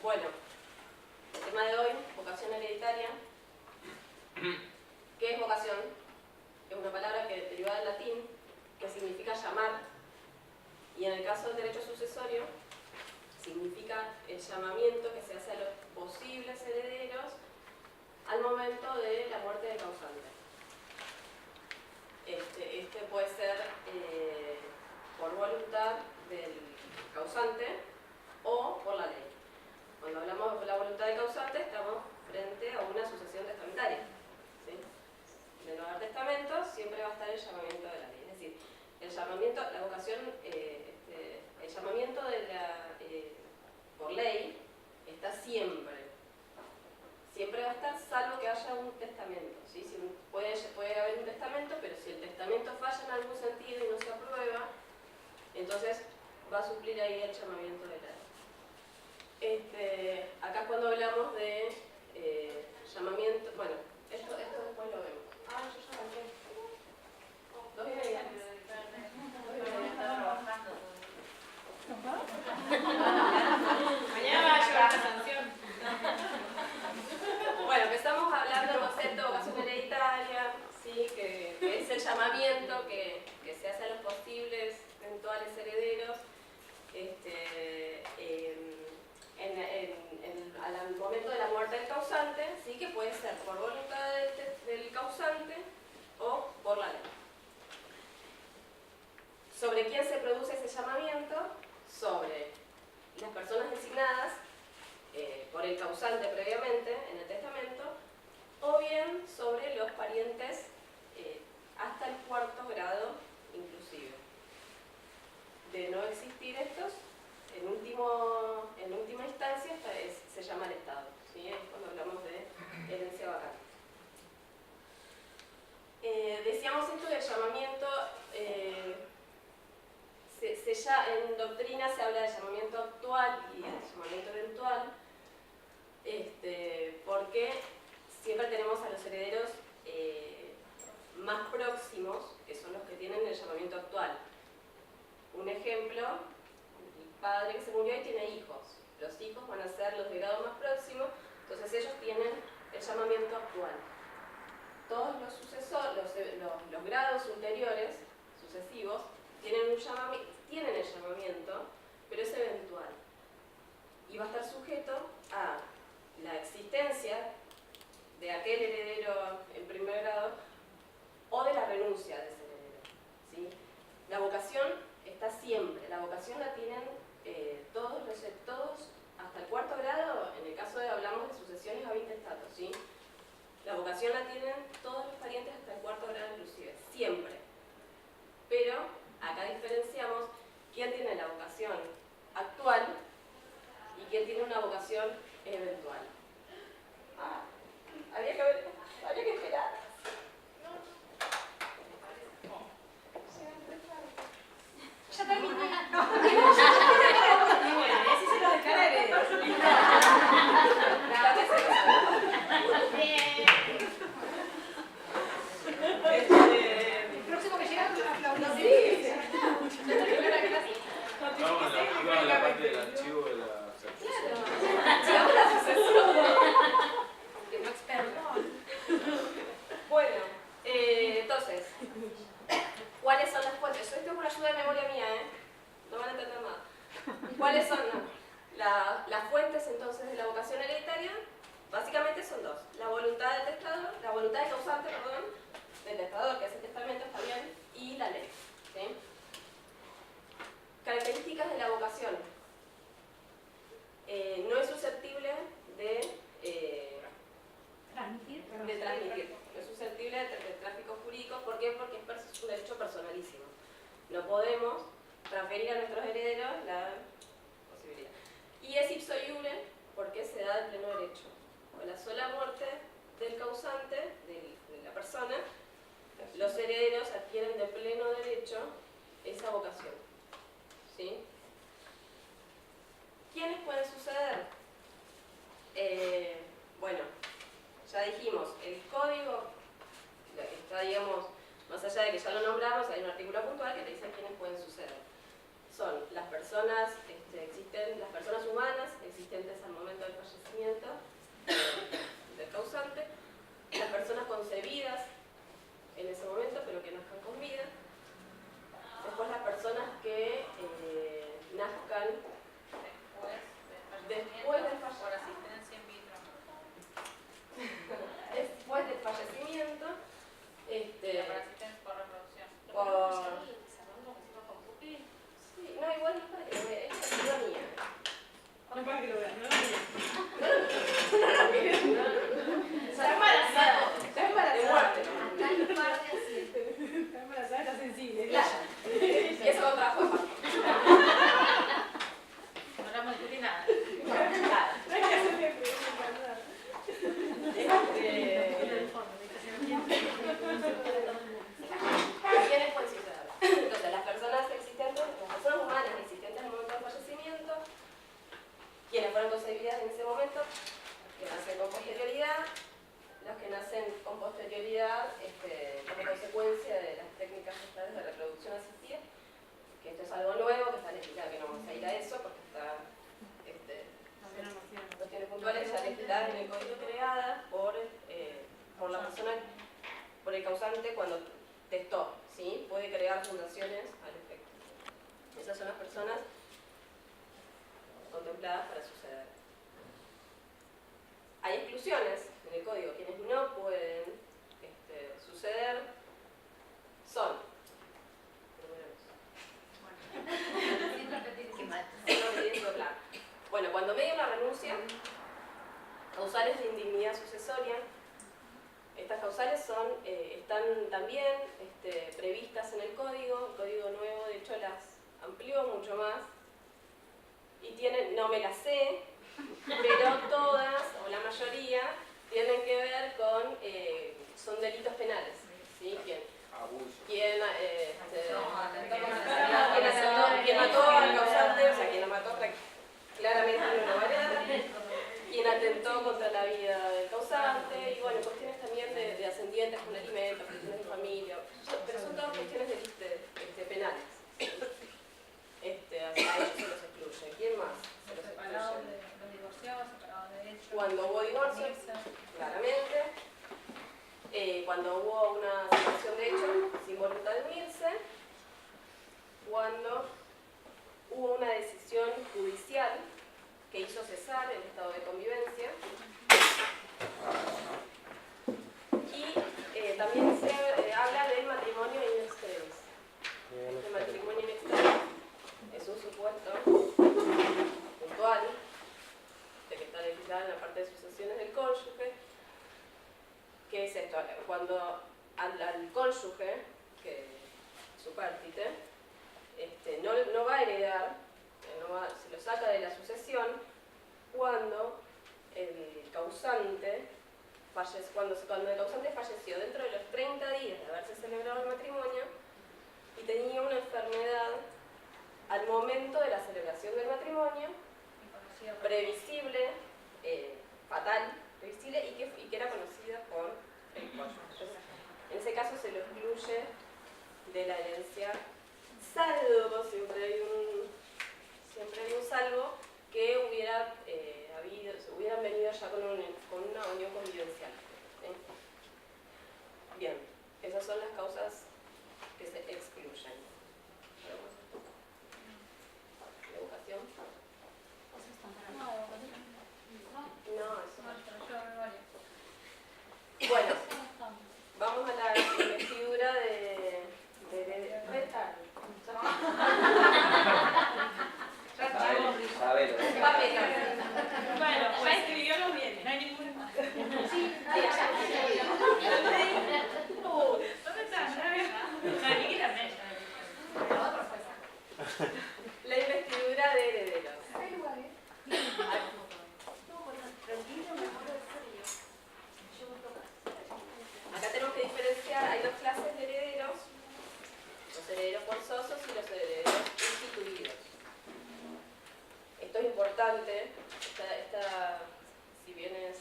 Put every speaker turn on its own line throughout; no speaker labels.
Bueno, el tema de hoy, vocación hereditaria. ¿Qué es vocación? Es una palabra que deriva del latín, que significa llamar, y en el caso del derecho sucesorio, significa el llamamiento que se hace a los posibles herederos al momento de la muerte del causante. Este puede ser por voluntad del causante o por la ley. Cuando hablamos de la voluntad del causante, estamos frente a una sucesión testamentaria. ¿Sí? De no haber testamento, siempre va a estar el llamamiento de la ley. Es decir, el llamamiento, la vocación, el llamamiento de por ley está siempre. Siempre va a estar, salvo que haya un testamento. ¿Sí? Puede haber un testamento, pero si el testamento falla en algún sentido y no se aprueba, entonces va a suplir ahí el llamamiento de la ley. Acá cuando hablamos de llamamiento, bueno, esto después lo vemos. Ah, yo ya marqué. 2:30. 2:30 está trabajando.
Mañana va a llevar la sanción.
Bueno, empezamos hablando del concepto de vocación hereditaria, ¿sí? que es el llamamiento que se hace a los posibles eventuales herederos al momento de la muerte del causante, ¿sí? Que puede ser por voluntad del causante o por la ley. ¿Sobre quién se produce ese llamamiento? Sobre las personas designadas por el causante previamente en el testamento, o bien sobre los parientes hasta el 4º grado inclusive. De no existir estos, en última instancia se llama el Estado, ¿sí? Es cuando hablamos de herencia vacante. Decíamos esto del llamamiento, en doctrina se habla de llamamiento actual y de llamamiento eventual, porque siempre tenemos a los herederos más próximos, que son los que tienen el llamamiento actual. Un ejemplo, el padre que se murió y tiene hijos. Los hijos van a ser los de grado más próximo, entonces ellos tienen el llamamiento actual. Todos los sucesores, los grados ulteriores, sucesivos, tienen el llamamiento, pero es eventual. Y va a estar sujeto a la existencia de aquel heredero en primer grado o de la renuncia de ese heredero. ¿Sí? La vocación está siempre, la vocación la tienen todos hasta el 4º grado, en el caso de hablamos de sucesiones a intestato, ¿sí? La vocación la tienen todos los parientes hasta el 4º grado inclusive, siempre. Pero acá diferenciamos quién tiene la vocación actual y quién tiene una vocación eventual. Había que esperar.
Ya terminé.
Y bueno, así se los declara herederos.
El próximo que llega aplaudimos.
Sí.
No, iba a la parte del archivo de la
Claro, la sucesión. Que no experto. Bueno, entonces, ¿cuáles son las fuentes? Esto es por ayuda de memoria mía, no van a entender nada. ¿Cuáles son las fuentes entonces de la vocación hereditaria? Básicamente son dos: la voluntad del testador, la voluntad del causante, perdón, del testador que hace el testamento, está bien, y la ley. ¿Sí? Características de la vocación. No es susceptible de transmitir. No es susceptible de tráfico jurídico. ¿Por qué? Porque es un derecho personalísimo. No podemos transferir a nuestros herederos la posibilidad. Y es ipso iure porque se da de pleno derecho. Con la sola muerte del causante, de la persona, los herederos adquieren de pleno derecho esa vocación. ¿Sí?
que lo vean, ¿no?
Está embarazada.
Está embarazada.
Acá hay un par de así.
Está embarazada, está sensible.
Claro. Y eso con trabajo de parto.
No vamos a discutir nada.
Nada.
No hay que hacerle preguntas, nada.
¿Quiénes pueden suceder? Entonces, las personas existentes, las personas humanas existentes en el momento del fallecimiento, quienes fueron concebidas en ese momento, que nacen con posterioridad, los que nacen con posterioridad como consecuencia de las técnicas gestales de reproducción asistida, que esto es algo nuevo, que está legislado, que no vamos a ir a eso porque está cuestiones puntuales ya legisladas en el código creadas por la persona, por el causante cuando testó, ¿sí? Puede crear fundaciones al efecto. Esas son las personas contempladas para suceder. Hay exclusiones en el código. Quienes no pueden suceder son bueno, cuando media una renuncia, causales de indignidad sucesoria. Estas causales están también previstas en el código nuevo, de hecho las amplió mucho más, y tienen, no me las sé, pero todas, o la mayoría, tienen que ver con, son delitos penales, ¿sí? Quien mató al causante, o sea, quien lo mató claramente no lo valía, quien atentó contra la vida del causante, y bueno, cuestiones también de ascendientes con alimentos, cuestiones de familia, pero son todas cuestiones penales. A ellos se los excluye. ¿Quién más se los excluye?
Los divorciados, separados de hecho.
Cuando hubo divorcio, claramente. Cuando hubo una separación de hecho sin voluntad de unirse. Cuando hubo una decisión judicial que hizo cesar el estado de convivencia. Y también se habla del matrimonio in extremis. El matrimonio in extremis es un supuesto puntual de que está legislado en la parte de sucesiones del cónyuge. ¿Qué es esto? Cuando al cónyuge, que su partite, no va a heredar, se lo saca de la sucesión cuando el causante cuando el causante falleció dentro de los 30 días de haberse celebrado el matrimonio y tenía una enfermedad al momento de la celebración del matrimonio, previsible, fatal, previsible y que era conocida por el cónyuge. En ese caso se lo excluye de la herencia, salvo, siempre hay un salvo, que hubieran venido ya con una unión convivencial. ¿Sí? Bien, esas son las causas que se excluyen. ¿Educación? No, eso no. Bueno, vamos a la investidura de
Sabelo.
Bueno, ya escribió los bienes, no hay ninguna más.
Sí,
¿Dónde está? No, ni que la mesa.
la investidura de herederos. Acá tenemos que diferenciar, hay dos clases de herederos, los herederos forzosos y los herederos instituidos. Esto es importante, si bien es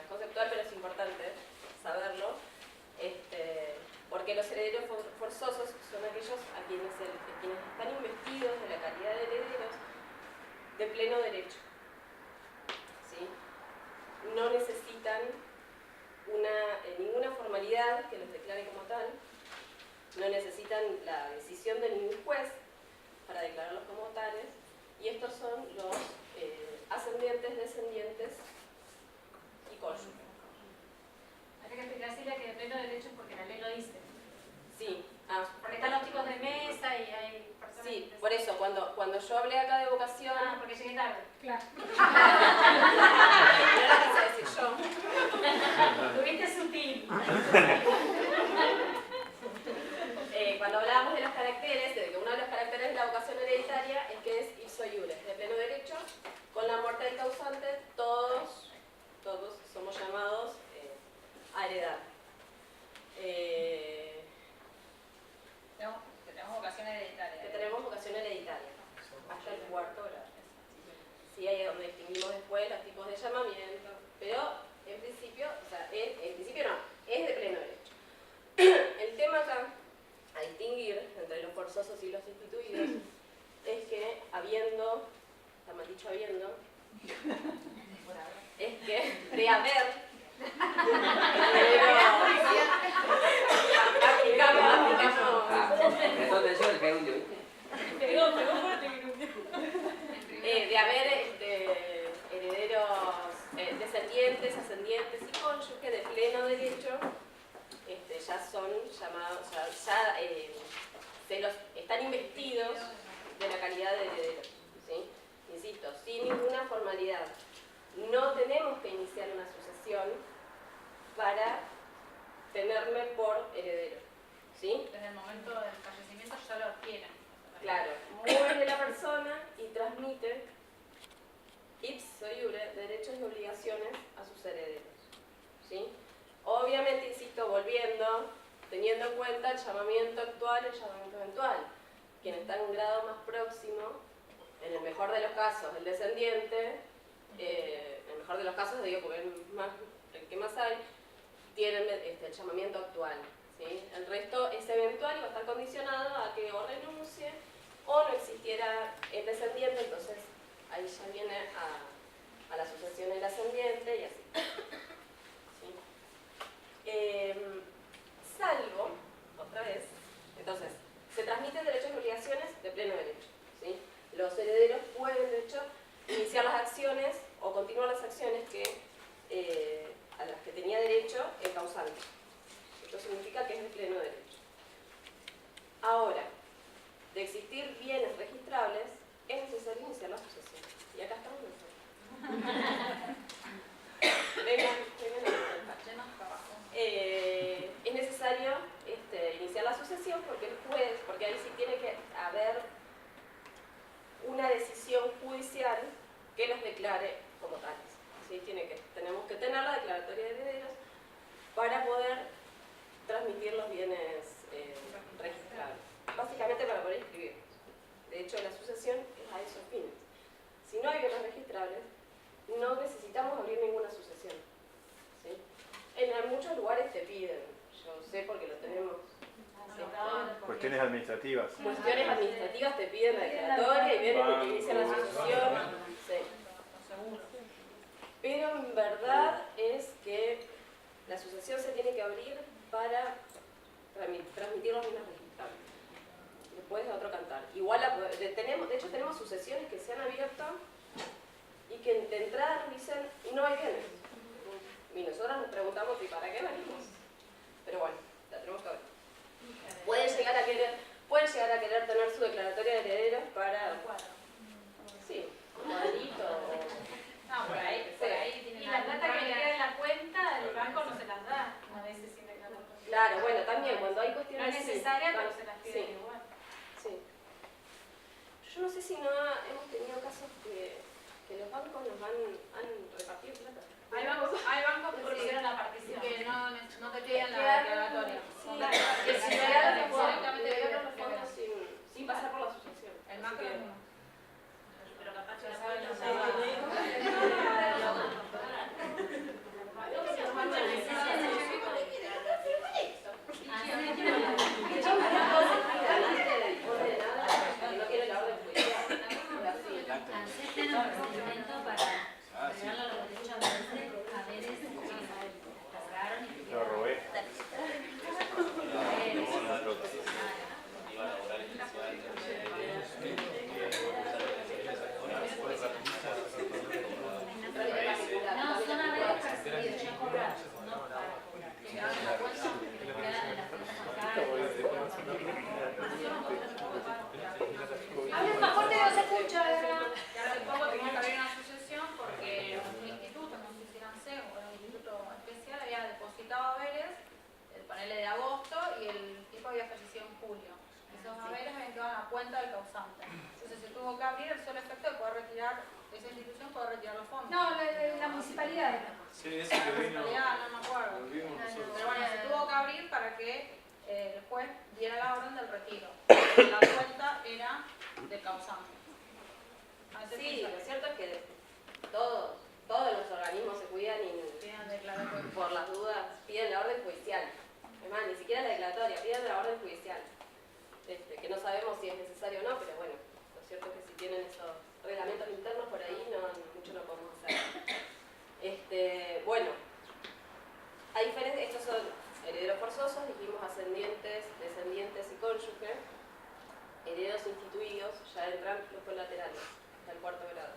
conceptual, pero es importante saberlo, porque los herederos forzosos son aquellos a quienes están investidos de la calidad de herederos de pleno derecho. ¿Sí? No necesitan ninguna formalidad que los declare como tal, no necesitan la decisión de ningún juez para declararlos como tales, y estos son los ascendientes, descendientes y cónyuges.
Hay que explicar, Silvia, que de pleno derecho es porque la ley lo dice.
Sí,
Porque están los tipos de mesa y hay personas.
sí, por eso, cuando yo hablé acá de vocación,
porque llegué tarde.
Claro.
decíamos antes, todos somos llamados a heredar.
Tenemos vocación hereditaria.
Que tenemos vocación hereditaria, hasta el cuarto grado. Sí, ahí es donde distinguimos después los tipos de llamamiento, pero en principio, o sea, en principio no, es de pleno derecho. El tema acá, a distinguir entre los forzosos y los instituidos, es que habiendo, está mal dicho habiendo, es que de haber,
Prestó atención el gerundio, ¿viste?
Pegó fuerte el grupo.
de haber herederos, descendientes, ascendientes y cónyuges de pleno derecho, ya son llamados, se los están investidos de la calidad de herederos, ¿sí? Insisto, sin ninguna formalidad. No tenemos que iniciar una sucesión para tenerme por heredero, ¿sí?
Desde el momento del fallecimiento ya lo adquieren.
Claro, muere la persona y transmite ipso iure derechos y obligaciones a sus herederos, ¿sí? Obviamente, insisto, volviendo, teniendo en cuenta el llamamiento actual y el llamamiento eventual. Quien está en un grado más próximo, en el mejor de los casos, el descendiente, en el mejor de los casos, digo porque el que más hay, tiene el llamamiento actual, ¿sí? El resto es eventual y va a estar condicionado a que o renuncie o no existiera el descendiente, entonces ahí ya viene a la sucesión del ascendiente y así. ¿Sí? Salvo, otra vez, entonces, se transmiten derechos y obligaciones de pleno derecho, ¿sí? Los herederos pueden, de hecho, iniciar las acciones o continuar las acciones a las que tenía derecho el causante. Esto significa que es de pleno derecho. Ahora, de existir bienes registrables, es necesario iniciar la sucesión. Y acá estamos nosotros. Vengan es necesario iniciar la sucesión porque el juez, porque ahí sí tiene que haber una decisión judicial que los declare como tales, ¿sí? Tenemos que tener la declaratoria de herederos para poder transmitir los bienes registrables, básicamente para poder inscribirlos. De hecho, la sucesión es a esos fines. Si no hay bienes registrables, no necesitamos abrir ninguna sucesión, ¿sí? En muchos lugares te piden, yo sé porque lo tenemos.
Cuestiones administrativas.
Cuestiones administrativas te piden la declaratoria y vienen y te inician la sucesión. Sí. Pero en verdad es que la sucesión se tiene que abrir para transmitir los bienes registrables. Después de otro cantar. Igual, de hecho tenemos sucesiones que se han abierto y que de entrada nos dicen no hay bienes. Y nosotros nos preguntamos ¿y para qué venimos? Pero bueno, la tenemos que abrir. Pueden llegar a querer tener su declaratoria de herederos para... Sí, un cuadrito.
No, por ahí tienen.
Y la plata que le queda en la cuenta, el banco no se las da a veces sin declaratoria.
Claro, bueno, también cuando hay
No
cuestiones...
es necesaria,
sí,
pero se las piden
sí,
igual.
sí. Yo no sé si no hemos tenido casos que los bancos nos han repartido plata.
Hay bancos que prohibieron la partición.
Que no era?
Sí, ese que vino.
No me acuerdo.
Lo vimos nosotros.
Pero bueno, se tuvo que abrir para que el juez diera la orden del retiro. La cuenta era del causante.
Sí, lo cierto es que todos los organismos se cuidan y por las dudas piden la orden judicial. Además, ni siquiera la declaratoria, piden la orden judicial. Que no sabemos si es necesario o no, pero bueno, lo cierto es que si tienen esos reglamentos internos por ahí, mucho no podemos hacer. Bueno, a diferencia, estos son herederos forzosos, dijimos ascendientes, descendientes y cónyuge. Herederos instituidos, ya entran los colaterales, hasta el cuarto grado.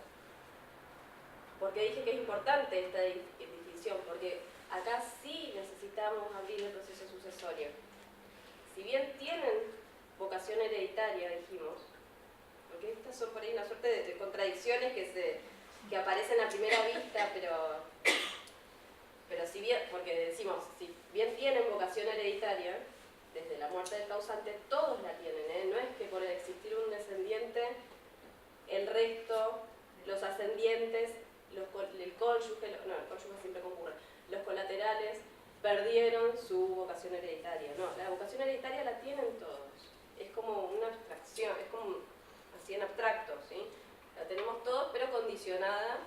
¿Por qué dije que es importante esta distinción? Porque acá sí necesitamos abrir el proceso sucesorio. Si bien tienen vocación hereditaria, dijimos, porque estas son por ahí una suerte de contradicciones que aparecen a primera vista, pero si bien, porque decimos, si bien tienen vocación hereditaria, desde la muerte del causante, todos la tienen, no es que por existir un descendiente, el resto, los ascendientes, el cónyuge, no, el cónyuge siempre concurre, los colaterales perdieron su vocación hereditaria. No, la vocación hereditaria la tienen todos. Es como una abstracción, es como así en abstracto, ¿sí? La tenemos todos, pero condicionada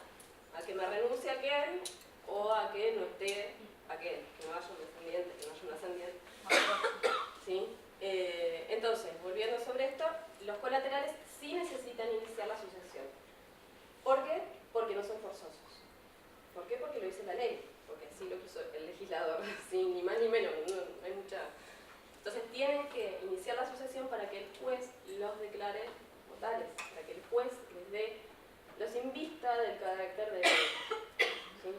a que me renuncie aquel o a que no esté aquel, que no haya un descendiente, que no haya un ascendiente. ¿Sí? Entonces, volviendo sobre esto, los colaterales sí necesitan iniciar la sucesión. ¿Por qué? Porque no son forzosos. ¿Por qué? Porque lo dice la ley, porque así lo quiso el legislador, ¿sí? Ni más ni menos, no hay mucha... Entonces tienen que iniciar la sucesión para que el juez los declare como tales, para que el juez los invista del carácter de ley. ¿Sí?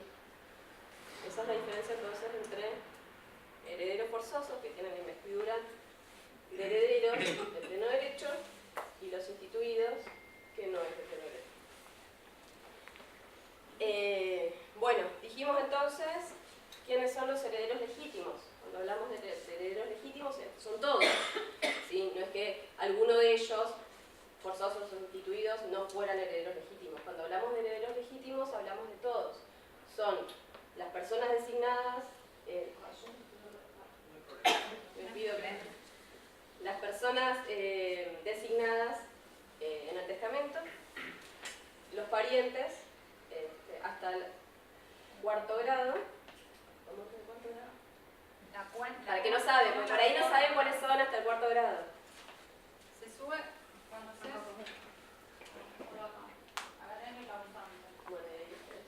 Esa es la diferencia entonces entre herederos forzosos, que tienen la investidura de herederos de pleno derecho, y los instituidos, que no es de pleno derecho. Bueno, dijimos entonces quiénes son los herederos legítimos. Cuando hablamos de herederos legítimos, son todos. ¿Sí? No es que alguno de ellos, forzosos o instituidos, no fueran herederos legítimos. Cuando hablamos de herederos legítimos, hablamos de todos. Son las personas designadas, las personas designadas en el testamento, los parientes, hasta el cuarto grado. ¿Cómo es el cuarto grado?
La cuenta.
Para que no saben, porque por ahí no saben cuáles son hasta el cuarto grado.
Se sube cuando se... Por acá. Agarren el causante.
Bueno, ahí ustedes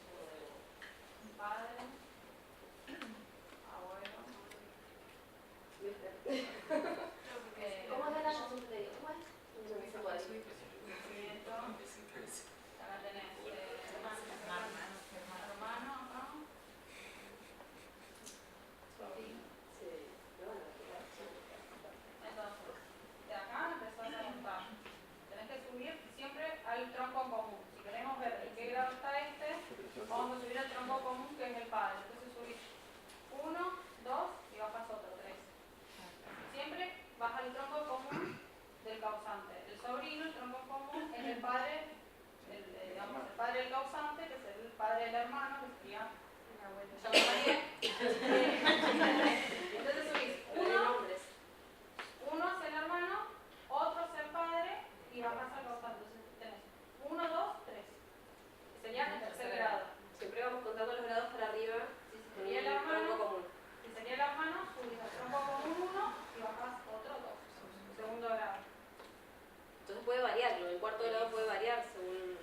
Padre. Abuelo.
¿viste?
¿Cómo es la sucesión? ¿Cómo es?
No se puede subir.
Nieto. Acá tenés hermano acá. Sobrino.
Sí, pero bueno,
Entonces, de acá empezás a contar. Tenés que subir siempre al tronco común. Si queremos ver en qué grado está vamos a subir al tronco común, que es el padre. Entonces subís 1, 2 y bajas otro, 3. Siempre baja el tronco común del causante. El sobrino, el tronco común, es el padre, digamos, el padre del causante, que es el padre del hermano, que sería el abuelo. Ya lo sabía. Entonces subís 1 es el hermano, otro es el padre y bajas al causante. Entonces tenés 1, 2, 3. Sería el tercer grado.
siempre vamos contando los grados para arriba.
Si sería el
tronco
hermano,
común.
subís al tronco común 1 y bajas otro 2. Segundo grado.
Entonces puede variarlo, el cuarto grado puede variar según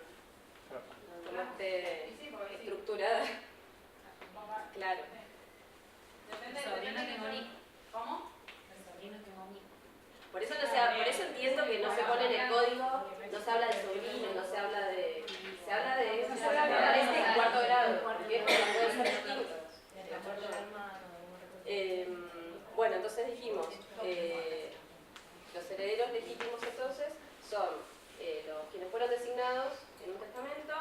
cómo esté
Y sí, porque sí.
estructurada. Claro.
Depende
Sobrino
de
que bonito.
¿Cómo?
El sobrino que bonito.
Por eso, por eso entiendo que no se pone en el código, no se habla de sobrino, no se habla de... Se habla de el cuarto grado, porque es porque pueden ser distintos. ¿De acuerdo? Bueno, entonces dijimos, los herederos legítimos entonces son los quienes fueron designados en un testamento,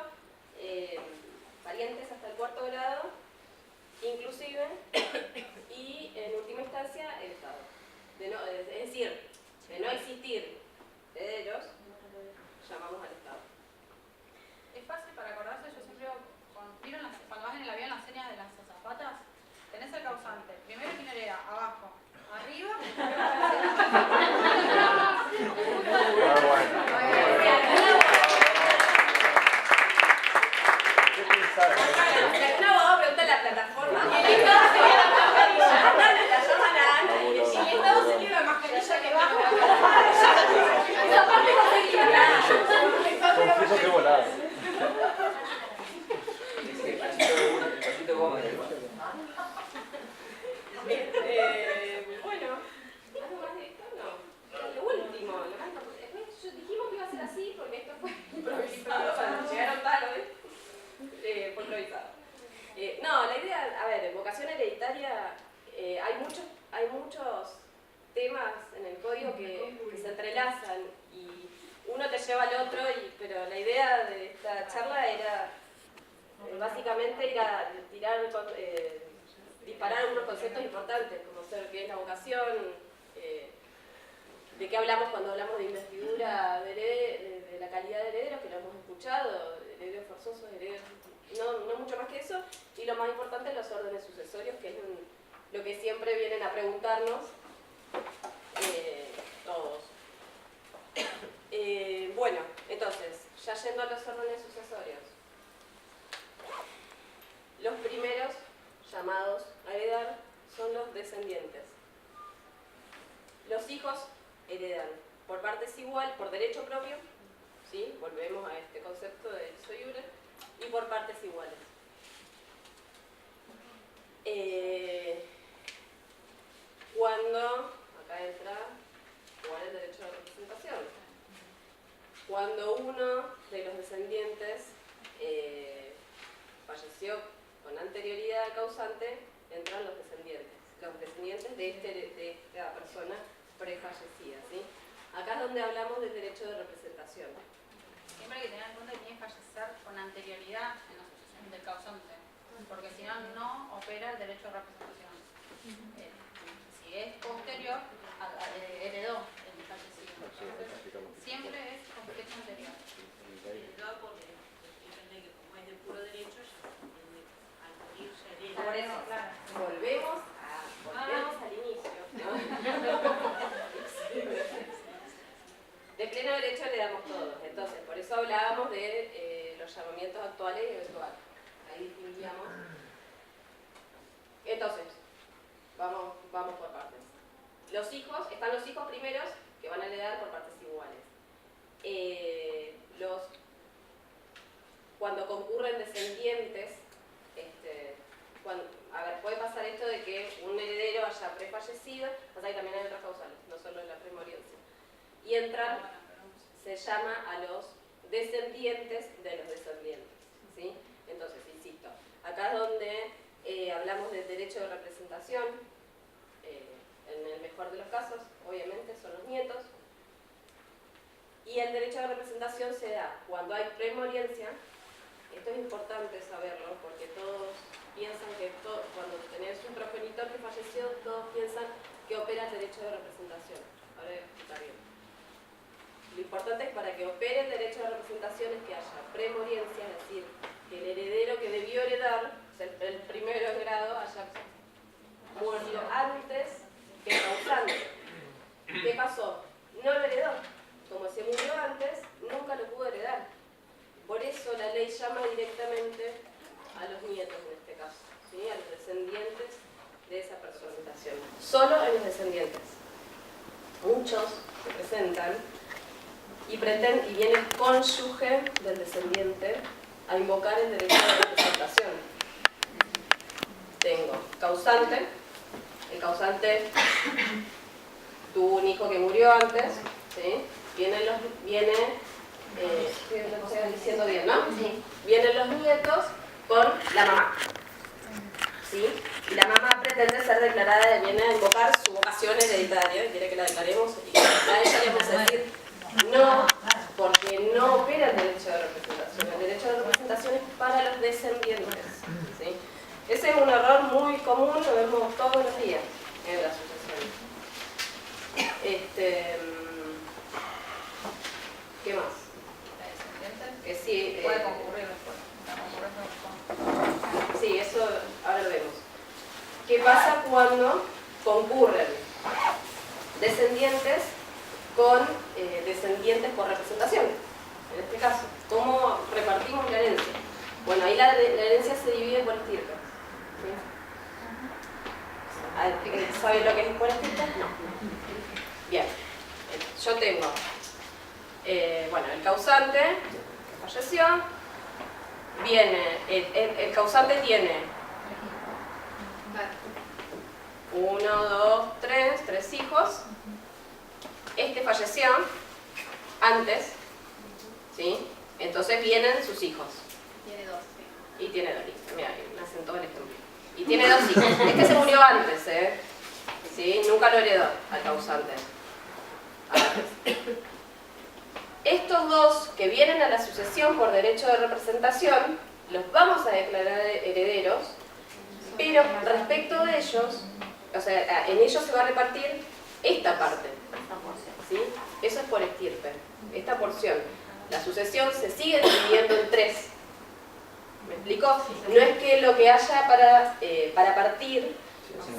parientes hasta el cuarto grado, inclusive, y en última instancia el Estado. Es decir, de no existir herederos, llamamos al Estado.
Es fácil para acordarse, yo siempre, cuando vas en el avión, la serie
Si algún abogado pregunta en la plataforma,
Y el Estado sería la mascarilla.
la llaman a Ana y le
Y el Estado sería la mascarilla que baja.
esa parte
Confieso que he volado.
Dice el pasito de goma.
Bueno, ¿algo más de esto? No. Lo último, lo más importante. Después dijimos que iba a ser así porque esto fue improvisado, cuando llegaron tarde, fue improvisado. No, la idea, a ver, en vocación hereditaria hay muchos temas en el código que se entrelazan y uno te lleva al otro, pero la idea de esta charla era básicamente ir a disparar algunos conceptos importantes, como ser qué es la vocación, de qué hablamos cuando hablamos de investidura de la calidad de herederos, que lo hemos escuchado, herederos forzosos, herederos, no mucho más que eso, y lo más importante, los órdenes sucesorios, que es lo que siempre vienen a preguntarnos todos. Bueno, entonces, ya yendo a los órdenes sucesorios. Los primeros llamados a heredar son los descendientes. Los hijos heredan por partes igual, por derecho propio, ¿sí? Volvemos a este concepto de derecho libre, y por partes iguales. Cuando, acá entra, ¿cuál es el derecho de representación? Cuando uno de los descendientes falleció con anterioridad al causante, entran los descendientes de esta persona prefallecida, ¿sí? Acá es donde hablamos del derecho de representación.
Siempre hay que tener en cuenta que tiene que fallecer con anterioridad en la sucesión del causante, porque si no, no opera el derecho de representación. Si es posterior, heredó el fallecido. Entonces, siempre es con fecha anterior.
Porque depende que como es de puro derecho, al morir se hereda.
Por eso,
Claro.
volvemos al inicio, ¿no? De pleno derecho le damos todos. Entonces, por eso hablábamos de los llamamientos actuales y eventuales. Ahí distinguíamos. Entonces, vamos por partes. Están los hijos primeros que van a heredar por partes iguales. Cuando concurren descendientes, puede pasar esto de que un heredero haya prefallecido, pasa que también hay otras causales, no solo la primoriencia. Y entran, se llama a los descendientes de los descendientes, ¿sí? Entonces, insisto, acá es donde hablamos del derecho de representación, en el mejor de los casos, obviamente, son los nietos, y el derecho de representación se da cuando hay premoriencia. Esto es importante saberlo, porque todos piensan que cuando tenés un progenitor que falleció, todos piensan que opera el derecho de representación. Ahora voy a explicar bien. Lo importante es para que opere el derecho de representación es que haya premoriencia, es decir, que el heredero que debió heredar, o sea, el primero en grado, haya muerto antes que el causante. ¿Qué pasó? No lo heredó. Como se murió antes, nunca lo pudo heredar. Por eso la ley llama directamente a los nietos en este caso, ¿sí? A los descendientes de esa personificación. Solo en los descendientes. Muchos se presentan y viene el cónyuge del descendiente a invocar el derecho de representación. Tengo causante, el causante tuvo un hijo que murió antes, ¿sí? Lo estoy diciendo bien, ¿no?
Sí.
Vienen los nietos con la mamá, ¿sí? Y la mamá pretende ser declarada, viene a invocar su vocación hereditaria, y quiere que la declaremos, y a ella le vamos a decir no, porque no opera el derecho de representación. El derecho de representación es para los descendientes, ¿sí? Ese es un error muy común, lo vemos todos los días en la sucesión. ¿Qué más? Que sí,
Puede concurrir después.
Sí, eso ahora lo vemos. ¿Qué pasa cuando concurren descendientes con descendientes por representación? En este caso, ¿cómo repartimos la herencia? Bueno, ahí la herencia se divide saben lo que es por escrito? No. Bien, yo tengo, bueno, el causante que falleció, viene, el causante tiene 1, 2, 3 hijos. Este falleció antes, ¿sí? Entonces vienen sus hijos.
Tiene 2.
Y tiene 2 hijos. Mira, me sentó el ejemplo. Y tiene 2 hijos. Este se murió antes, ¿sí? Nunca lo heredó al causante. Antes. Estos dos que vienen a la sucesión por derecho de representación, los vamos a declarar herederos, pero respecto de ellos, o sea, en ellos se va a repartir esta parte, ¿sí? Eso es por estirpe, esta porción. La sucesión se sigue dividiendo en 3. ¿Me explico? No es que lo que haya para partir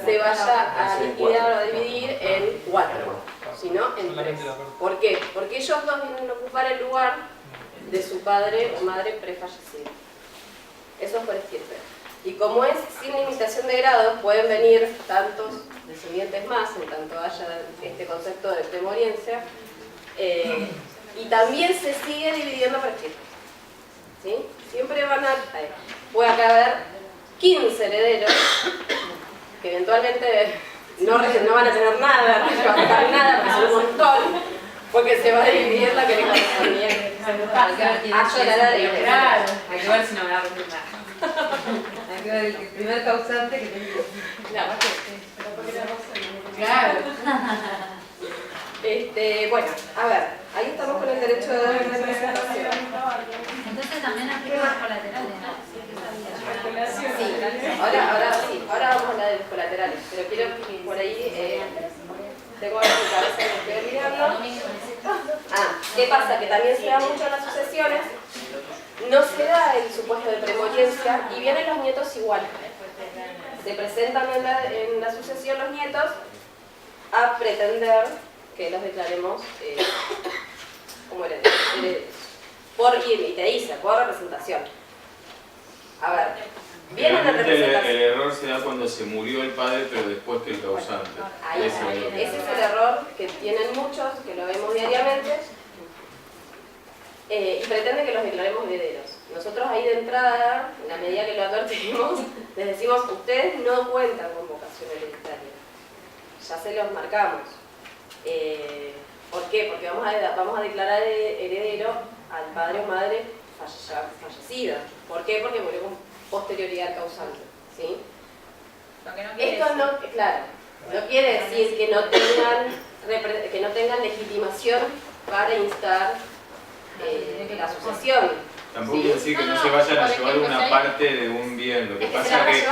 se vaya a liquidar o a dividir en 4, sino en 3. ¿Por qué? Porque ellos dos vienen a ocupar el lugar de su padre o madre prefallecido. Eso es por estirpe. Y como es sin limitación de grados, pueden venir tantos descendientes más, en tanto haya este concepto de premoriencia, y también se sigue dividiendo por estirpe. ¿Sí? Siempre puede haber 15 herederos que eventualmente no van a tener nada, no van a dejar nada, porque son un montón, porque se va a dividir la que le correspondía.
Claro, hay que ver si no me va a repetir nada. Hay que ver el primer causante que tenía. Claro.
Bueno, a ver, ahí estamos con el derecho de representación.
Entonces también aplica los colaterales, ¿no?
Sí, ahora vamos a hablar de los colaterales, pero quiero que por ahí tengo en mi cabeza que me estoy olvidando. ¿Qué pasa? Que también se da mucho en las sucesiones, no se da el supuesto de premoriencia y vienen los nietos igual. Se presentan en la sucesión los nietos a pretender que los declaremos como herederos. Y te dice, por representación. A ver, vienen en representación.
El error se da cuando se murió el padre, pero después que el causante.
Ahí está. Ese es el error que tienen muchos, que lo vemos diariamente, y pretenden que los declaremos herederos. Nosotros ahí de entrada, en la medida que lo advertimos, les decimos, ustedes no cuentan con vocación hereditaria. Ya se los marcamos. ¿Por qué? Porque vamos a declarar heredero al padre o madre fallecida. ¿Por qué? Porque murió con posterioridad al causante. ¿Sí? Esto no, claro, no quiere decir que no tengan legitimación para instar la sucesión.
Tampoco quiere decir que no se vayan a llevar una parte de un bien. Lo que pasa es que,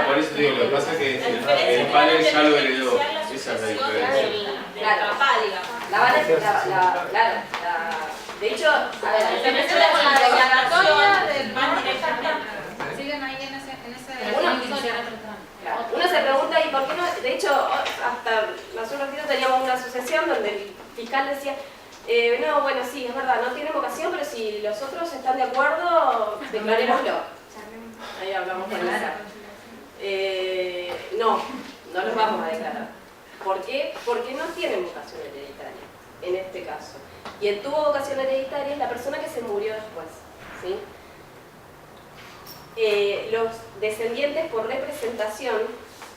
por eso digo, lo que pasa es que el padre ya lo heredó. Esa es la diferencia.
Claro, la van a claro, de hecho, a ver,
se presenta con la declaratoria del pan directamente. Siguen ahí en ese
uno se pregunta, ¿y por qué no? De hecho, hasta hace unos días teníamos una sucesión donde el fiscal decía, no, bueno, sí, es verdad, no tiene vocación, pero si los otros están de acuerdo, declarémoslo. Ahí hablamos con esa. No los vamos a declarar. ¿Por qué? Porque no tienen vocación hereditaria, en este caso. Quien tuvo vocación hereditaria es la persona que se murió después. ¿Sí? Los descendientes por representación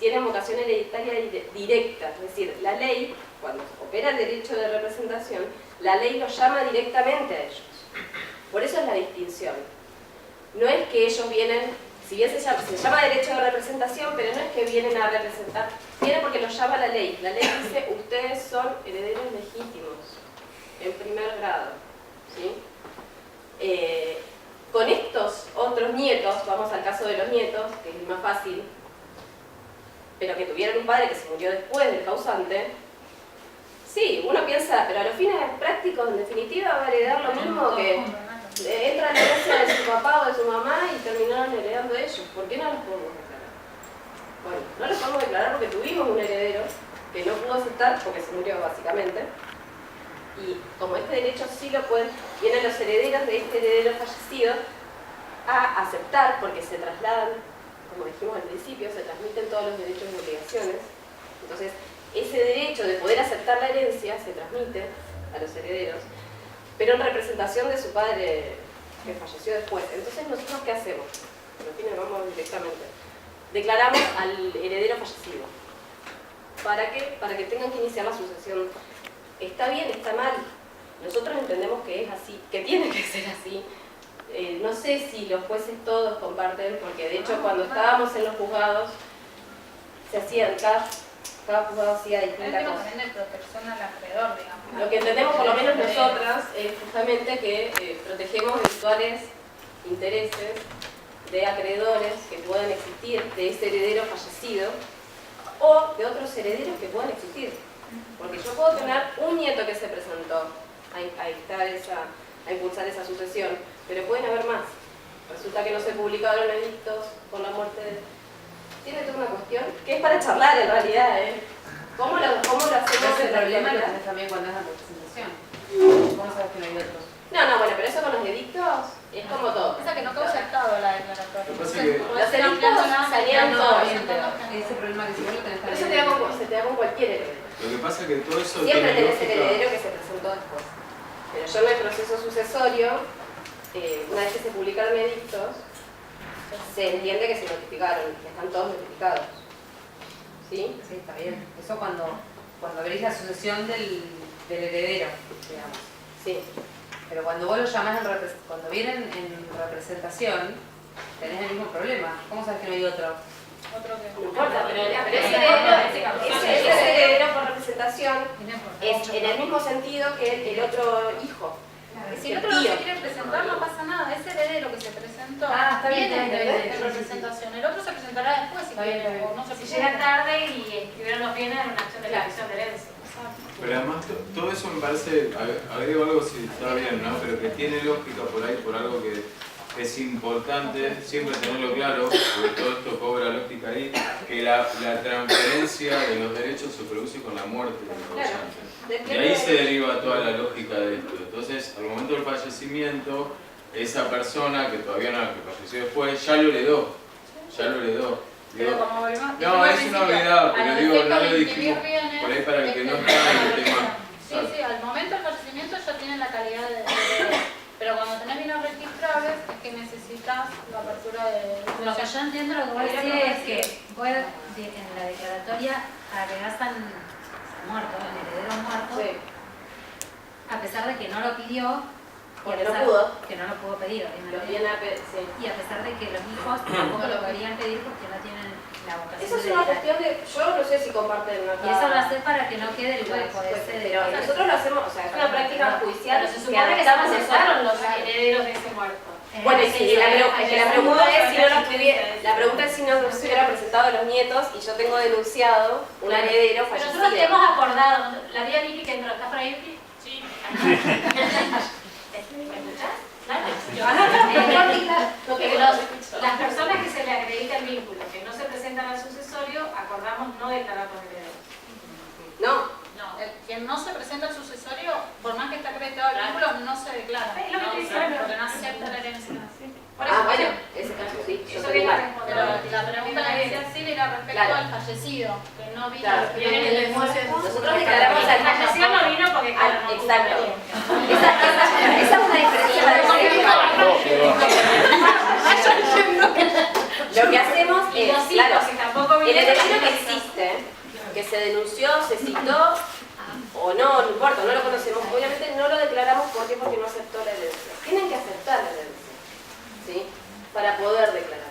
tienen vocación hereditaria directa, es decir, la ley, cuando opera el derecho de representación, la ley los llama directamente a ellos. Por eso es la distinción. No es que ellos vienen, si bien se llama derecho de representación, pero no es que vienen a representar, viene porque los llama la ley. La ley dice, ustedes son herederos legítimos, en primer grado. ¿Sí? Con estos otros nietos, vamos al caso de los nietos, que es el más fácil, pero que tuvieron un padre que se murió después del causante, sí, uno piensa, pero a los fines prácticos, en definitiva, va a heredar lo mismo que entra en la herencia de su papá o de su mamá y terminaron heredando ellos. ¿Por qué no los podemos declarar? Bueno, no los podemos declarar porque tuvimos un heredero que no pudo aceptar porque se murió básicamente. Y como este derecho sí lo pueden, vienen los herederos de este heredero fallecido a aceptar porque se trasladan, como dijimos al principio, se transmiten todos los derechos y obligaciones. Entonces, ese derecho de poder aceptar la herencia se transmite a los herederos, pero en representación de su padre que falleció después. Entonces, ¿nosotros qué hacemos? Vamos directamente. Declaramos al heredero fallecido. ¿Para qué? Para que tengan que iniciar la sucesión. ¿Está bien? ¿Está mal? Nosotros entendemos que es así, que tiene que ser así. No sé si los jueces todos comparten, porque de hecho cuando estábamos en los juzgados, se hacían, cada juzgado hacía distintas cosas.
También de protección al acreedor, digamos.
Lo que entendemos, por lo menos nosotras, es justamente que protegemos eventuales intereses de acreedores que puedan existir de ese heredero fallecido o de otros herederos que puedan existir. Porque yo puedo tener un nieto que se presentó a impulsar esa sucesión, pero pueden haber más. Resulta que no se publicaron edictos por la muerte de... Tiene toda una cuestión que es para charlar en realidad, ¿eh? ¿Cómo lo hacemos?
El problema lo tenés también cuando es la representación. ¿Cómo sabes que no hay otros?
No, bueno, pero eso con los edictos es como todo.
Esa que no causa estado la declaratoria.
Lo que pasa es que
Los edictos salían todos.
Ese problema que si vos lo tenés
Pero eso se te da con cualquier heredero.
lo que pasa es que todo eso
Siempre
tiene
tenés el
lógica.
heredero que se presentó después. Pero yo en el proceso sucesorio, una vez que se publicaron edictos, se entiende que se notificaron, que están todos notificados. ¿Sí?
Sí, está bien. Eso cuando abrís la sucesión del heredero, digamos.
Sí.
Pero cuando vos lo llamás, cuando vienen en representación, tenés el mismo problema. ¿Cómo sabes que no hay otro?
No importa, pero ese heredero por representación es en el mismo sentido que el otro hijo.
Si el otro no se quiere presentar, no pasa nada. Ese heredero que se presentó
Está bien,
viene
está bien.
en representación. El otro se presentará después si quiere, o no se
Si
presenta.
llega tarde y escribieron los bienes en una acción de elección de herencia.
Pero además todo eso me parece, agrego algo si está bien, ¿no? Pero que tiene lógica por ahí, por algo que es importante siempre tenerlo claro, porque todo esto cobra lógica ahí, que la transferencia de los derechos se produce con la muerte del causante. Y ahí se deriva toda la lógica de esto. Entonces, al momento del fallecimiento, esa persona que todavía no, que falleció después, ya lo heredó.
Pero como volvemos,
No, es una obviedad, pero digo, no lo dijimos
bienes,
por ahí para el que no está en el tema.
Sí, al momento del fallecimiento ya tienen la calidad de heredero. Pero cuando tenés bienes registrables es que necesitas la apertura de...
Lo que yo entiendo lo que vos decís es que vos en la declaratoria agregás al muerto, al heredero muerto,
Sí.
a pesar de que no lo pidió,
Porque no pudo.
que no lo pudo pedir,
Los
obviamente.
bienes, sí.
Y a pesar de que los hijos tampoco lo querían pedir porque no tienen la vocación
Eso es
de
una
heredar.
cuestión de... Yo no sé si comparten acá.
Y eso lo hace para que no quede el hueco de ese
Pero nosotros lo hacemos, o sea, es una práctica judicial
Pero se supone que se
adaptamos
presentaron
eso.
los herederos de ese muerto.
Bueno, y si la pregunta es si no
los
la pregunta es si no se hubiera presentado los nietos y yo tengo denunciado un heredero
Pero
fallecido.
nosotros hemos acordado, la vida Vicky que entró, ¿estás por ahí, Vicky? Sí. ¿Me escuchás? Las personas que se le acredita el vínculo, que no se presentan al sucesorio, acordamos no declarar los herederos.
No,
Quien no se presenta al sucesorio, por más que esté acreditado el vínculo, no se declara.
Es lo que estoy diciendo.
Porque no acepta la herencia.
Por eso,
bueno, ese caso sí, yo
eso
tengo
viene a
mal.
responder.
Pero la pregunta que decía Silvia era respecto
Claro.
al fallecido, que no vino
Claro,
al
viene el desmuerce.
Nosotros declaramos al
fallecido no vino porque claro, no tuvo
Exacto.
experiencia.
Esa es una diferencia para Lo que hacemos
Y
es,
los
claro,
hijos, si tampoco
el
vinieron,
heredero que existe, que se denunció, se citó, o no importa, no lo conocemos, obviamente no lo declaramos porque no aceptó la herencia. Tienen que aceptar la herencia, ¿sí? Para poder declararlo.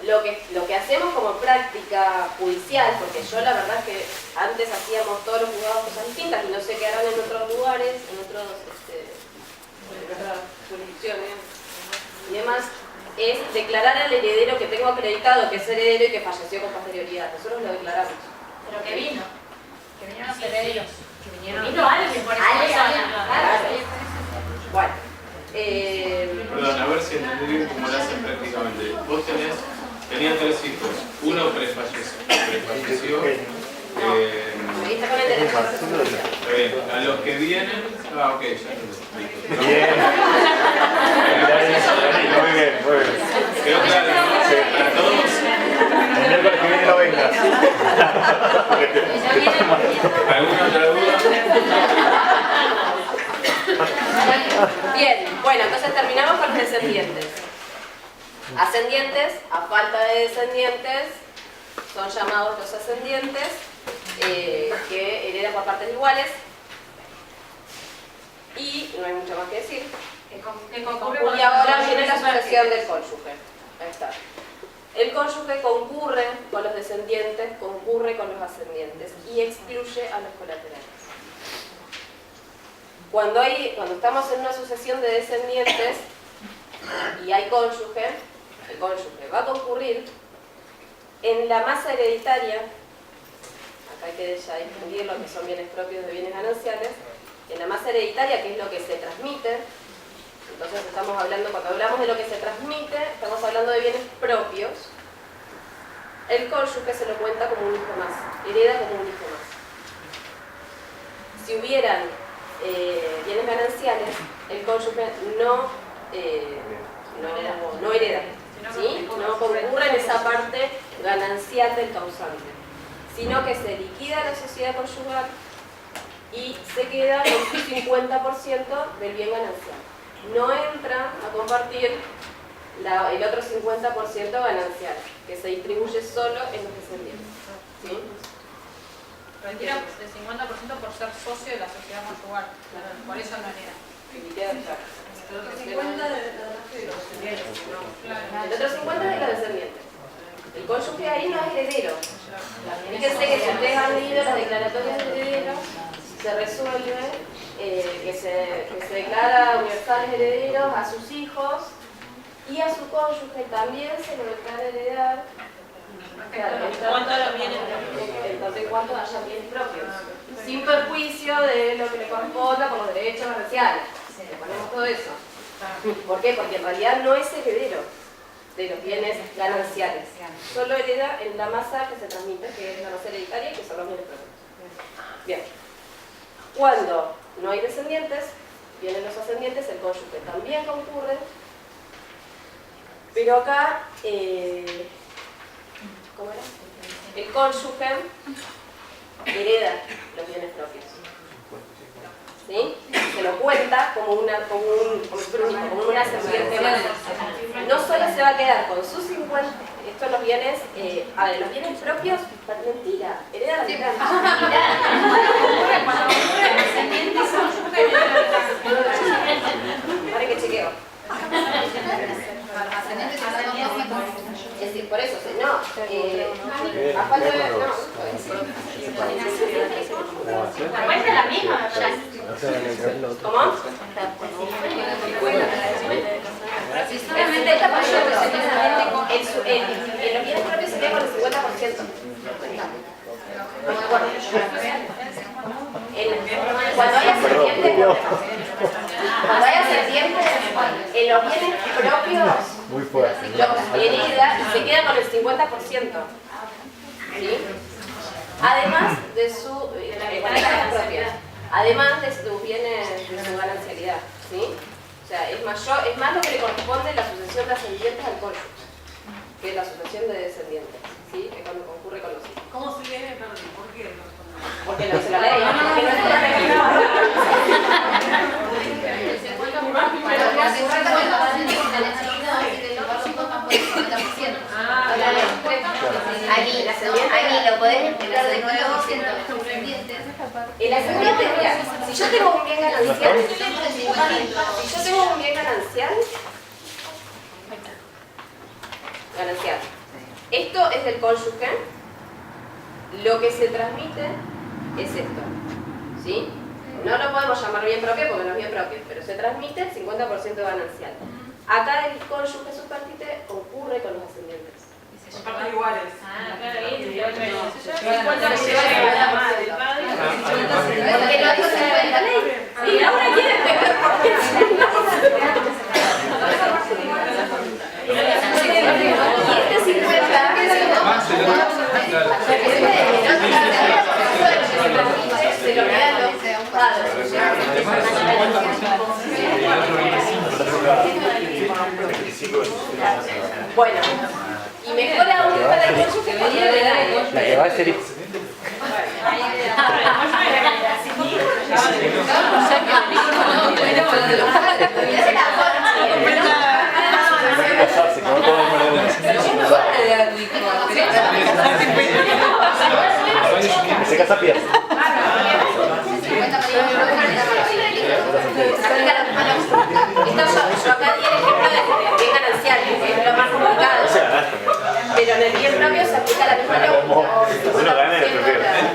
Lo que hacemos como práctica judicial, porque yo la verdad es que antes hacíamos todos los juzgados cosas distintas y no sé qué harán en otros lugares, en otras jurisdicciones y demás, es declarar al heredero que tengo acreditado que es heredero y que falleció con posterioridad. Nosotros lo declaramos.
Pero que vino.
que vinieron los herederos.
Vino alguien por eso.
Bueno.
Perdón, a ver si entendí bien cómo lo hacen prácticamente. Vos tenían 3 hijos, uno prefalleció.
Ahí está con el derecho a la representación.
Está bien, a los que vienen, ok, ya entendí.
Bien. Muy bien, muy bien.
Quedó claro, ¿no? Para todos.
El miércoles que viene no vengas. Porque
Ascendientes, a falta de descendientes, son llamados los ascendientes, que heredan por partes iguales. Y no hay mucho más que decir. Y ahora viene la sucesión del cónyuge. Ahí está. El cónyuge concurre con los descendientes, concurre con los ascendientes y excluye a los colaterales. Cuando estamos en una sucesión de descendientes y hay cónyuge, el cónyuge va a concurrir en la masa hereditaria. Acá hay que ya distinguir lo que son bienes propios de bienes gananciales. En la masa hereditaria, que es lo que se transmite. Entonces estamos hablando, cuando hablamos de lo que se transmite, estamos hablando de bienes propios. El cónyuge se lo cuenta como un hijo más, hereda como un hijo más. Si hubieran bienes gananciales, el cónyuge no hereda, ¿sí? No concurre en esa parte ganancial del causante, sino que se liquida la sociedad conyugal y se queda con su 50% del bien ganancial. No entra a compartir el otro 50% ganancial, que se distribuye solo en los descendientes. ¿Sí?
Retira el 50% por ser socio de la sociedad conyugal, por eso no hereda.
El otro 50% de los descendientes. El cónyuge ahí no es heredero. Fíjense que si ustedes han leído las declaratorias de herederos, se resuelve que se declara universales herederos a sus hijos y a su cónyuge también se lo declara heredar en tanto y cuanto haya bienes propios, sin perjuicio de lo que le corresponda por los derechos gananciales. Le ponemos todo eso. ¿Por qué? Porque en realidad no es heredero de los bienes gananciales, solo hereda en la masa que se transmite, que es la masa hereditaria y que son los bienes propios. Bien. Cuando no hay descendientes, vienen los ascendientes, el cónyuge también concurre, pero acá, ¿cómo era? El cónyuge hereda los bienes propios. ¿Sí? Se lo cuenta como un ascendiente más. No solo se va a quedar con sus 50, estos los bienes, los bienes propios, mentira, hereda la mitad. Para que chequeo. Es decir, por eso, no. A falta de.
La cuenta es la misma,
¿Cómo? Si solamente esta parte en los bienes propios se queda con el 50%. No me acuerdo. Cuando haya ascendientes, en los bienes propios los hereda y se queda con el 50%. ¿Sí? Además de su propias, además de sus bienes, de su ganancialidad. ¿Sí? O sea, es más lo que le corresponde la sucesión de ascendientes al cónyuge, que la sucesión de descendientes. ¿Sí? Que cuando concurre con los hijos.
¿Cómo se viene? Perdón, ¿por qué?
Porque no se la ley. Porque no es una ley.
Aquí lo podés explicar de nuevo.
El ascendiente, mira, si yo tengo un bien ganancial, esto es del cónyuge, lo que se transmite es esto, ¿sí? No lo podemos llamar bien propio porque no es bien propio, pero se transmite el 50% ganancial. Acá el cónyuge superstite concurre con los ascendientes.
Son partes iguales.
Porque no dice la ley. Y ahora quieren ver por qué. Y este 50 se lo quedan los padres. Bueno, y mejor aún para el cónyuge que podría heredar el cónyuge.
La que va a ser casarse, como todo el mundo.
ser rico.
Se casa pierde.
Yo acá di el ejemplo de bien ganancial, que es lo más complicado. Pero en el bien propio se aplica la misma lógica.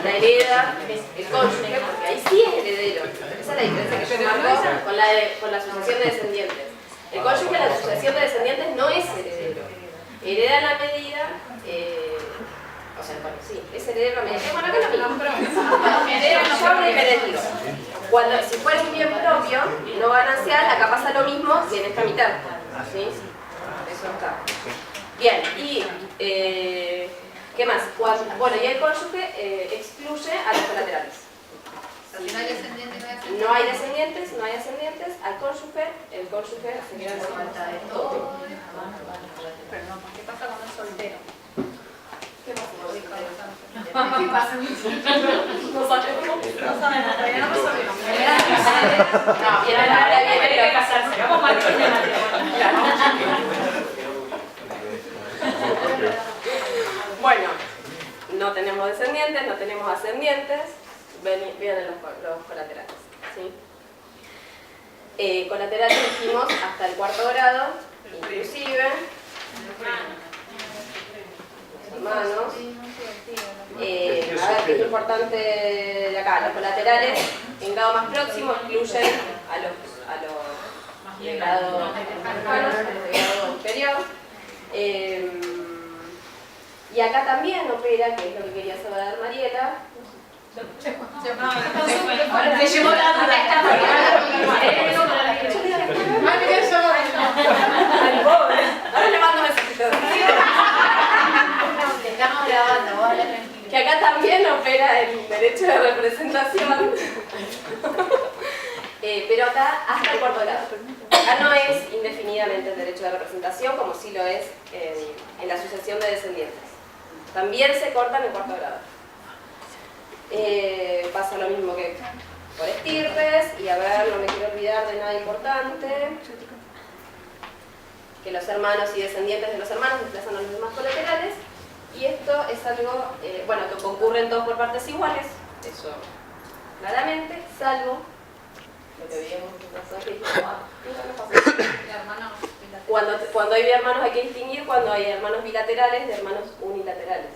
La hereda, el cónyuge, porque ahí sí es heredero. Esa es la diferencia que yo marco con la sucesión de descendientes. El cónyuge en la sucesión de descendientes no es heredero. Hereda en la medida, o sea, bueno, sí, es heredero en la medida. Bueno, acá es lo mismo. Si fuera un bien propio, no ganancial, acá pasa lo mismo y en esta mitad. ¿Sí? Eso está. Bien, y ¿qué más? Bueno, y el cónyuge excluye a los colaterales.
Si no hay descendientes,
No hay ascendientes, al cónyuge, el cónyuge se queda en falta de todo.
Pero no, ¿qué pasa cuando es soltero?
¿Qué pasa?
¿Qué pasa? No sabemos, todavía no lo sabemos.
No, y ahora viene
Hay que casarse, vamos a partir de
Bueno, no tenemos descendientes, no tenemos ascendientes, vienen los colaterales. ¿Sí? Colaterales dijimos hasta el cuarto grado, inclusive hermanos. A ver qué es lo importante de acá. Los colaterales en grado más próximo incluyen a los de grado hermanos, a los de grado inferior. Y acá también opera, que es lo que quería saber Mariela.
Te llevó la duda.
Ahora le mando mensajitos.
te estamos grabando, vos hablas tranquilo.
Que acá también opera el derecho de representación. Pero acá hasta el cuarto grado. Acá no es indefinidamente el derecho de representación como sí lo es en la sucesión de descendientes. También se corta en el cuarto grado. Pasa lo mismo que por estirpes, y a ver, no me quiero olvidar de nada importante, que los hermanos y descendientes de los hermanos desplazan a los demás colaterales, y esto es algo, bueno, que concurren todos por partes iguales, eso claramente, salvo lo que veíamos en la zona que cuando hay hermanos hay que distinguir cuando hay hermanos bilaterales de hermanos unilaterales.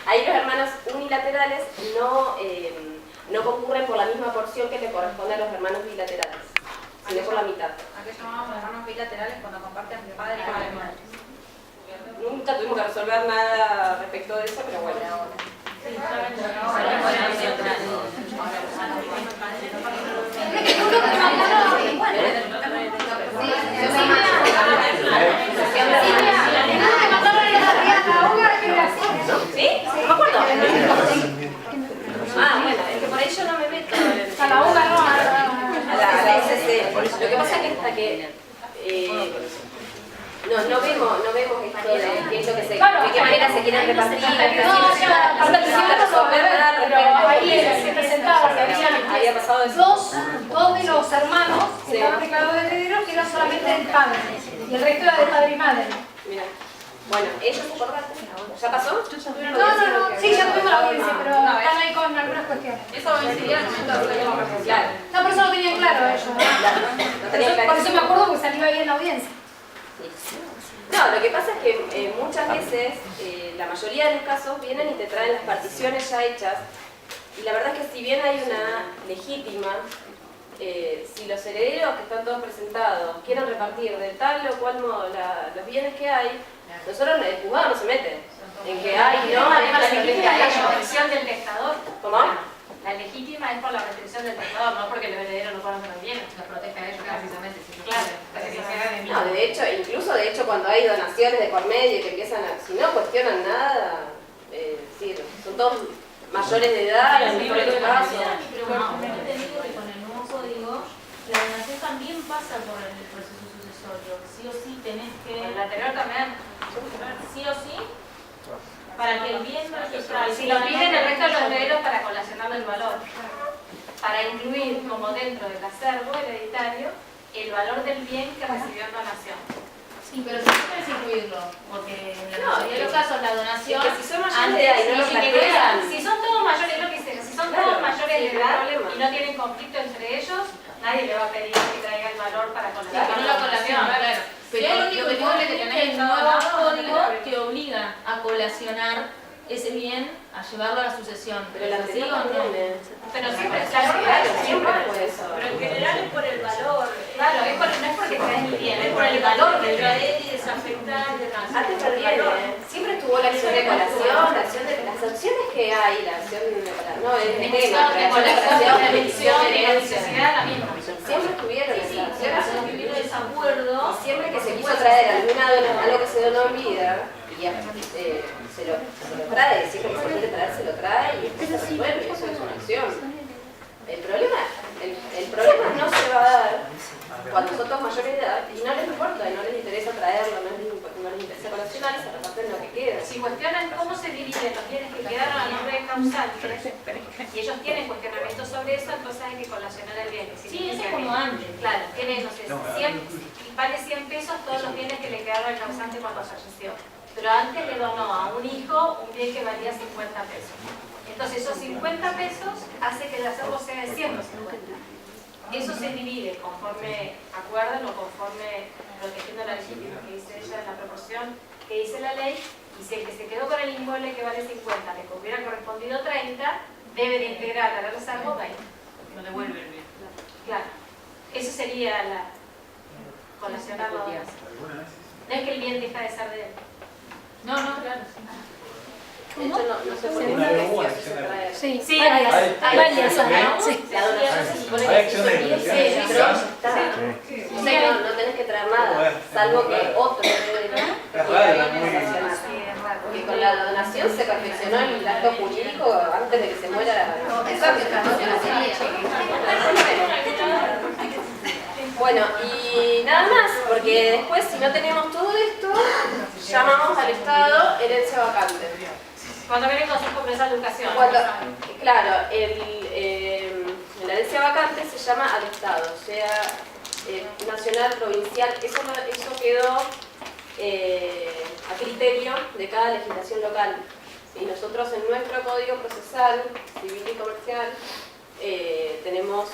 Ahí los hermanos unilaterales no concurren por la misma porción que le corresponde a los hermanos bilaterales, sino por la mitad.
¿A qué llamamos hermanos bilaterales cuando comparten padre y madre?
Nunca tuvimos que resolver nada respecto de eso, pero bueno. ¿Sí? No me acuerdo. Ah, bueno, es que por ahí yo no me meto
A la UGA no,
a la SC. Lo que pasa es que hasta que no vemos esto de qué es lo que se, de qué manera se quieren repartir.
Pero ahí se presentaba que
había pasado eso.
dos de los hermanos que estaban declarados herederos que eran solamente el padre y el resto era de padre y madre.
Mira, bueno, ellos se acordaron. ¿Ya pasó?
No, sí, ya tuvimos la audiencia, pero están ahí con algunas cuestiones.
Eso coincidía en el momento de que lo
Claro.
No, pero eso lo tenían claro ellos.
No tenía
Por eso me acuerdo porque salió ahí en la audiencia.
No, lo que pasa es que muchas veces, la mayoría de los casos, vienen y te traen las particiones ya hechas. Y la verdad es que si bien hay una legítima, si los herederos que están todos presentados quieren repartir de tal o cual modo los bienes que hay, nosotros el juzgado no se mete en que hay, no, hay
la
para
legítima es la retención del testador.
¿Cómo?
La legítima es por la retención del testador, no porque los herederos no conocen los bienes.
Los protege a ellos precisamente.
Claro, para que se haga de mí.
No, de hecho, incluso cuando hay donaciones de por medio que empiezan a, si no cuestionan nada, sí, son todos mayores de edad, en el mejor de los casos.
Pero tengo entendido que con el nuevo código, la donación también pasa por el proceso sucesorio. Sí o sí tenés que...
El anterior también.
Sí o sí, para que el bien registral...
Si lo piden el resto de los herederos para colacionarle el valor. Para incluir como dentro del acervo hereditario el valor del bien que recibió en donación.
Sí, pero si tú quieres incluirlo, porque en la mayoría de los casos la donación,
que si son mayores de edad y no lo plantean,
si son todos mayores, lo que sea, si son todos mayores de edad y no tienen conflicto entre ellos, nadie le va a pedir que traiga el valor para
sí,
colación.
que no la colación, claro. Pero lo único que tiene que tener el nuevo código que obliga a colacionar ese bien, a llevarlo a la sucesión.
pero la
¿Es así
anterior
o no?
también.
Pero siempre,
Siempre fue eso.
pero en general es por el valor. Claro, no es porque traes el bien, es por el valor que trae y desafectar y demás.
Antes también, siempre estuvo la acción de colación, la acción de las opciones que hay, la acción de colación, no es de tema, la colación, la emisión de herencia.
la misma.
Siempre estuvieron
Sí,
esas
se hace un vivir desacuerdo.
y siempre que se quiso traer algo que se donó en vida y se lo trae, siempre que se quiere traer se lo trae y después se resuelve, eso es una acción. El problema no se va a dar cuando son todos mayores de edad y no les importa, no les interesa traerlo, no les interesa coleccionar y se reparten lo que queda.
Si cuestionan cómo se dividen los bienes que quedaron a nombre de causantes y ellos tienen cuestionamientos sobre eso, entonces hay que colacionar el bien.
Sí, eso es como antes.
Claro, tiene, no sé, 100, vale 100 pesos todos los bienes que le quedaron al causante cuando falleció. Pero antes le donó a un hijo un bien que valía 50 pesos. Entonces esos 50 pesos hace que el acervo sea de 150. Eso se divide conforme acuerdan o conforme protegiendo la legítima que dice ella en la proporción que dice la ley, y si el que se quedó con el inmueble que vale 50 le hubiera correspondido 30, debe de integrar al acervo 20.
Lo devuelve el bien.
Claro, eso sería la colacionar la donación. No es que el bien deja de ser de él.
No, claro.
De hecho, no se puede decir si se trae.
Sí,
Sí,
varias.
hay
Varias,
sí.
La donación se supone
Hay
que
acción de
sí,
diferencia.
pero ya está. O sea, no tenés que traer nada, salvo que otro debe de
Es raro, muy-
porque con la donación se perfeccionó el acto jurídico antes de que se muera la Bueno, y nada más, porque después si no tenemos todo esto, llamamos al Estado herencia vacante.
Cuando viene el Consejo Provincial de Educación.
Claro, la herencia vacante se llama al Estado, o sea, nacional, provincial, eso quedó a criterio de cada legislación local. Y nosotros en nuestro Código Procesal, Civil y Comercial, tenemos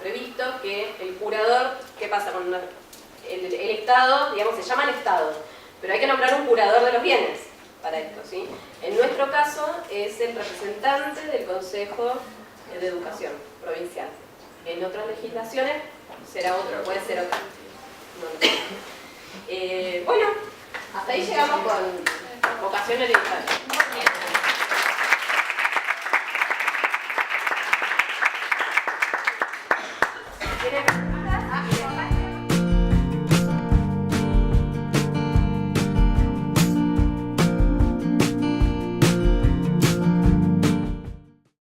previsto que el curador, ¿qué pasa con el Estado? Digamos, se llama el Estado, pero hay que nombrar un curador de los bienes para esto, ¿sí? En nuestro caso es el representante del Consejo de Educación Provincial. En otras legislaciones será otro, puede ser otro. Bueno, hasta ahí llegamos con vocación hereditaria. ¿Tienen